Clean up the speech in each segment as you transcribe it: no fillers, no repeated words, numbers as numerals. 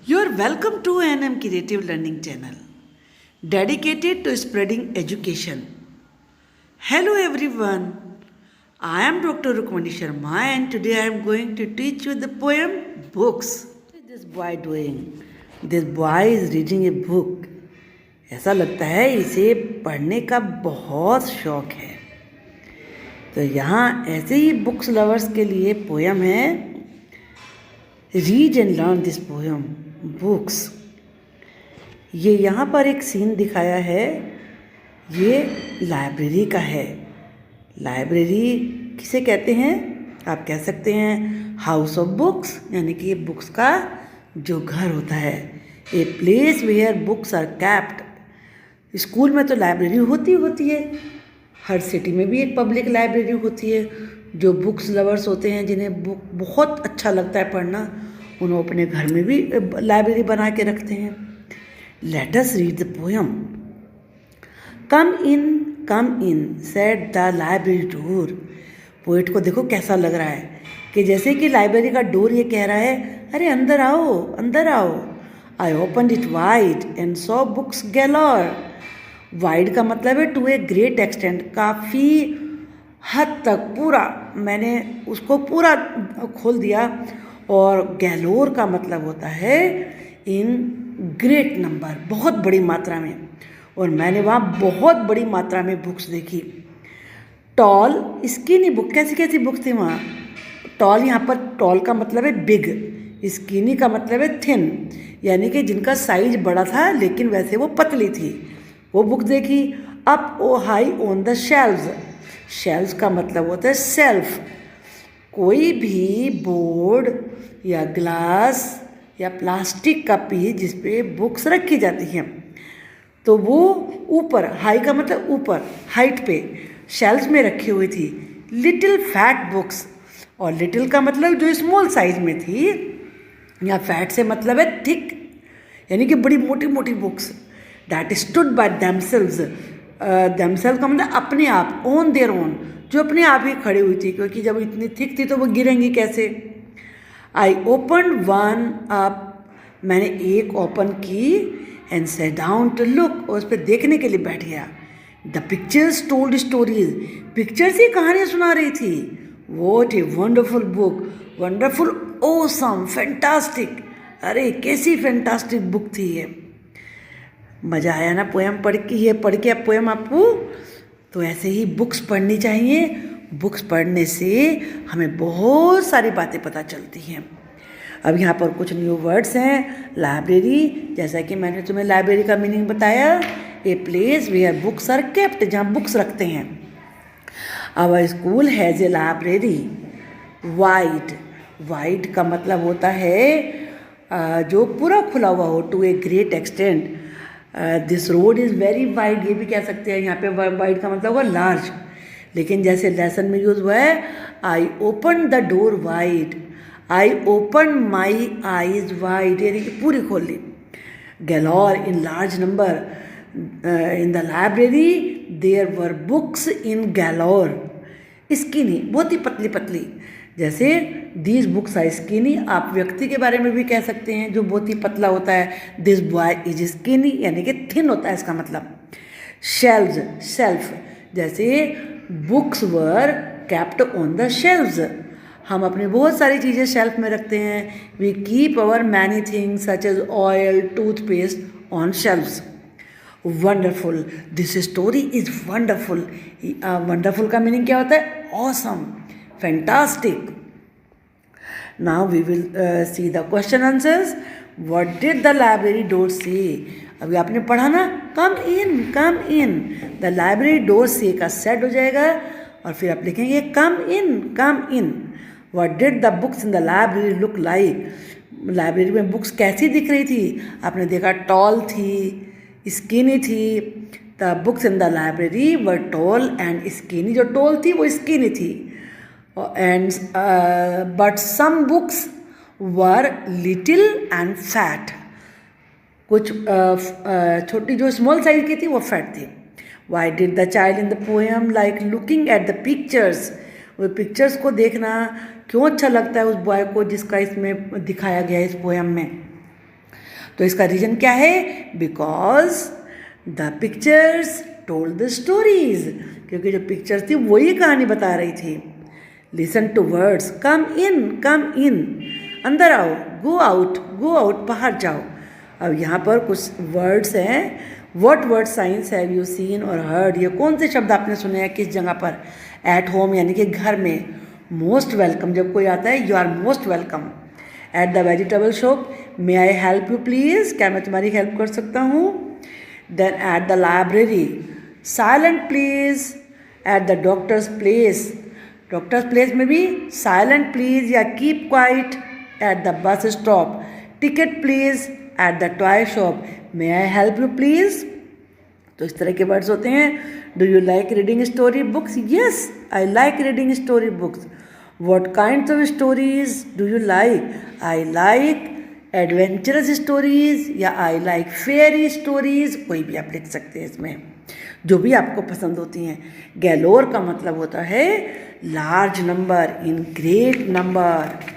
You're welcome to NM Creative Learning Channel, dedicated to spreading education. Hello everyone, I am Dr. Rukmani Sharma and today I am going to teach you the poem Books. What is this boy doing? This boy is reading a book. ऐसा लगता है इसे पढ़ने का बहुत शौक है। तो यहाँ ऐसे ही बुक्स लवर्स के लिए पोयम है, read and learn this poem books. ये यहाँ पर एक सीन दिखाया है, ये लाइब्रेरी का है। लाइब्रेरी किसे कहते हैं? आप कह सकते हैं हाउस ऑफ बुक्स, यानी कि ये बुक्स का जो घर होता है। A place where books are kept. School में तो लाइब्रेरी होती है, हर सिटी में भी एक पब्लिक लाइब्रेरी होती है। जो बुक्स लवर्स होते हैं, जिन्हें बुक बहुत अच्छा लगता है पढ़ना, उन्होंने अपने घर में भी लाइब्रेरी बना के रखते हैं। Let us read the poem. Come in said the library door. Poet को देखो कैसा लग रहा है कि जैसे कि लाइब्रेरी का डोर ये कह रहा है, अरे अंदर आओ अंदर आओ। I open it wide and saw books galore. Wide का मतलब है टू ए ग्रेट एक्सटेंट, काफ़ी हद तक, पूरा। मैंने उसको पूरा खोल दिया। और गैलोर का मतलब होता है इन ग्रेट नंबर, बहुत बड़ी मात्रा में। और मैंने वहाँ बहुत बड़ी मात्रा में बुक्स देखी। टॉल स्किनी बुक, कैसी कैसी बुक्स थी वहाँ। टॉल, यहाँ पर टॉल का मतलब है बिग, स्किनी का मतलब है थिन, यानी कि जिनका साइज बड़ा था लेकिन वैसे वो पतली थी, वो बुक देखी। Up oh high on the shelves. Shelves का मतलब होता है सेल्फ। कोई भी बोर्ड या ग्लास या प्लास्टिक का पीस जिस पे बुक्स रखी जाती हैं, तो वो ऊपर, हाई का मतलब ऊपर, हाइट पे शेल्व्स में रखी हुई थी। लिटिल फैट बुक्स, और लिटिल का मतलब जो स्मॉल साइज में थी, या फैट से मतलब है थिक, यानी कि बड़ी मोटी मोटी books. That stood by themselves. Themselves का मतलब अपने आप, ऑन देयर ओन, जो अपने आप ही खड़ी हुई थी, क्योंकि जब इतनी थिक थी तो वो गिरेंगी कैसे। I open one up. मैंने एक ओपन की and set down to look, और उस पर देखने के लिए बैठ गया। The pictures told stories. Pictures ही कहानियाँ सुना रही थी। What a wonderful book, wonderful, awesome, fantastic. अरे कैसी फैंटास्टिक बुक थी ये। मज़ा आया ना पोएम पढ़ के? ये पढ़ के अब पोएम आपको, तो ऐसे ही बुक्स पढ़नी चाहिए। बुक्स पढ़ने से हमें बहुत सारी बातें पता चलती हैं। अब यहाँ पर कुछ न्यू वर्ड्स हैं। लाइब्रेरी, जैसा कि मैंने तुम्हें लाइब्रेरी का मीनिंग बताया, a place where books are kept, जहाँ बुक्स रखते हैं। Our school has a library. Wide, wide का मतलब होता है जो पूरा खुला हुआ हो, to a great extent. This road is very wide, ये भी कह सकते हैं। यहाँ पे वाइड का मतलब हुआ लार्ज, लेकिन जैसे लेसन में यूज़ हुआ है, I open the door wide, I open my eyes wide, यानी कि पूरी खोल ली। Galore, in large number. In the library there were books in galore. Skinny, बहुत ही पतली पतली, जैसे दीज बुक्स आर स्किनी। आप व्यक्ति के बारे में भी कह सकते हैं जो बहुत ही पतला होता है। दिस बॉय इज स्किनी, यानी कि थिन होता है इसका मतलब। शेल्व्स, सेल्फ, जैसे books were kept on the shelves. हम अपनी बहुत सारी चीज़ें शेल्फ में रखते हैं। We keep our many things such as oil, toothpaste on shelves. Wonderful, this story is wonderful. Wonderful का मीनिंग क्या होता है? Awesome, fantastic. Now we will see the question answers. What did the library door say? अभी आपने पढ़ा ना, come in, come in. The library door से का सेट हो जाएगा, और फिर आप लिखेंगे come in, come in. What did the books in the library look like? Library में बुक्स कैसी दिख रही थी? आपने देखा टॉल थी, स्किनी थी। The books in the library were tall and skinny. जो टॉल थी वो स्किनी थी। And but some books were little and fat. कुछ छोटी जो स्मॉल साइज की थी वो फैट थी। Why did the child in the poem like looking at the pictures? वो पिक्चर्स को देखना क्यों अच्छा लगता है उस बॉय को जिसका इसमें दिखाया गया है इस पोएम में। तो इसका रीज़न क्या है? Because the pictures told the stories, क्योंकि जो पिक्चर्स थी वही कहानी बता रही थी। लिसन टू वर्ड्स, कम इन, अंदर आओ, गो आउट, बाहर जाओ। अब यहाँ पर कुछ वर्ड्स हैं। What word science have you seen और हर्ड, ये कौन से शब्द आपने सुने हैं किस जगह पर? एट होम यानी कि घर में। मोस्ट वेलकम, जब कोई आता है you are most welcome. At the vegetable shop, may I help you please, क्या मैं तुम्हारी हेल्प कर सकता हूँ? Then at the library, silent please. At the doctor's place, doctor's place में भी साइलेंट प्लीज़ या keep quiet. At the bus stop, ticket please. At the toy shop, may I help you please. तो इस तरह के words होते हैं। Do you like reading story books? Yes, I like reading story books. What kinds of stories do you like? I like adventurous stories या I like fairy stories, कोई भी आप लिख सकते हैं इसमें, जो भी आपको पसंद होती हैं। गैलोर का मतलब होता है large number, in great number.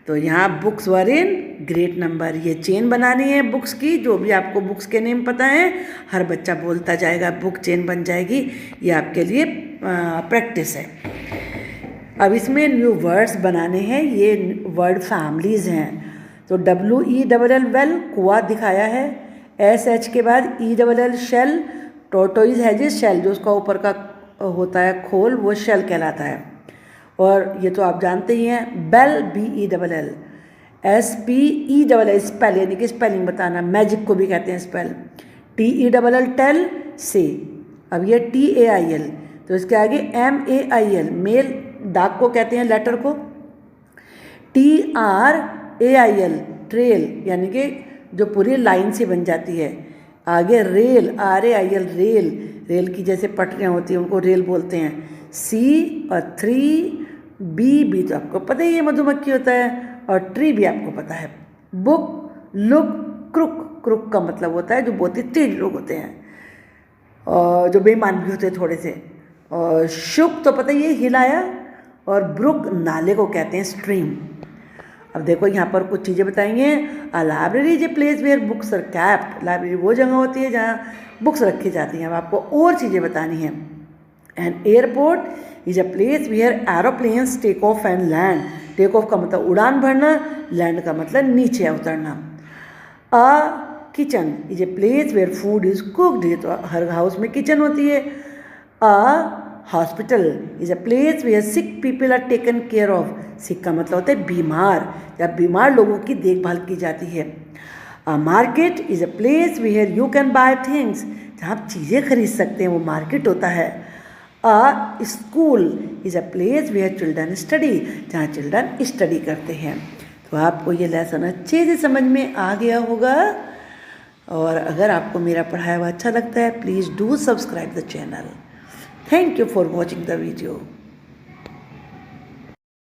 तो यहाँ books were in great number, ये चेन बनानी है बुक्स की। जो भी आपको बुक्स के नेम पता है हर बच्चा बोलता जाएगा, बुक चेन बन जाएगी। ये आपके लिए प्रैक्टिस है। अब इसमें न्यू वर्ड्स बनाने हैं, ये वर्ड फैमिलीज़ हैं। तो WELL वेल, कुआ दिखाया है। SH के बाद ELL शेल, टोटोइज है जी शेल, जो उसका ऊपर का होता है खोल, वो शेल कहलाता है। और ये तो आप जानते ही हैं। बेल, BELL, SPELL स्पेल यानी कि स्पेलिंग बताना, मैजिक को भी कहते हैं स्पेल। TELL टेल, से। अब ये TAIL, तो इसके आगे MAIL मेल, डाक को कहते हैं लेटर को। TRAIL ट्रेल यानी कि जो पूरी लाइन से बन जाती है। आगे रेल, RAIL रेल, रेल की जैसे पटरियाँ होती हैं उनको रेल बोलते हैं। C और 3B तो आपको पता ही है मधुमक्खी होता है, और ट्री भी आपको पता है। बुक, लुक, क्रुक, क्रुक का मतलब होता है जो बहुत ही तेज लोग होते हैं और जो बेईमान भी होते हैं थोड़े से। और शुक तो पता ही है हिलाया, और ब्रुक नाले को कहते हैं स्ट्रीम। अब देखो यहाँ पर कुछ चीज़ें बताएंगे। A library is a place where books are kept, library वो जगह होती है जहाँ बुक्स रखी जाती हैं। अब आपको और चीज़ें बतानी हैं। An airport is a place where aeroplanes take off and land, take off का मतलब उड़ान भरना, लैंड का मतलब नीचे उतरना। A kitchen is a place where food is cooked, ये तो हर हाउस में किचन होती है। A hospital is a place where sick people are taken care of, sick का मतलब होता है बीमार, या बीमार लोगों की देखभाल की जाती है। A market is a place where you can buy things, जहाँ आप चीज़ें खरीद सकते हैं वो मार्केट होता है। A school is a place where children study, जहाँ चिल्ड्रन स्टडी करते हैं। तो आपको ये लेसन अच्छे से समझ में आ गया होगा। और अगर आपको मेरा पढ़ाया हुआ अच्छा लगता है, please do subscribe the channel. Thank you for watching the video.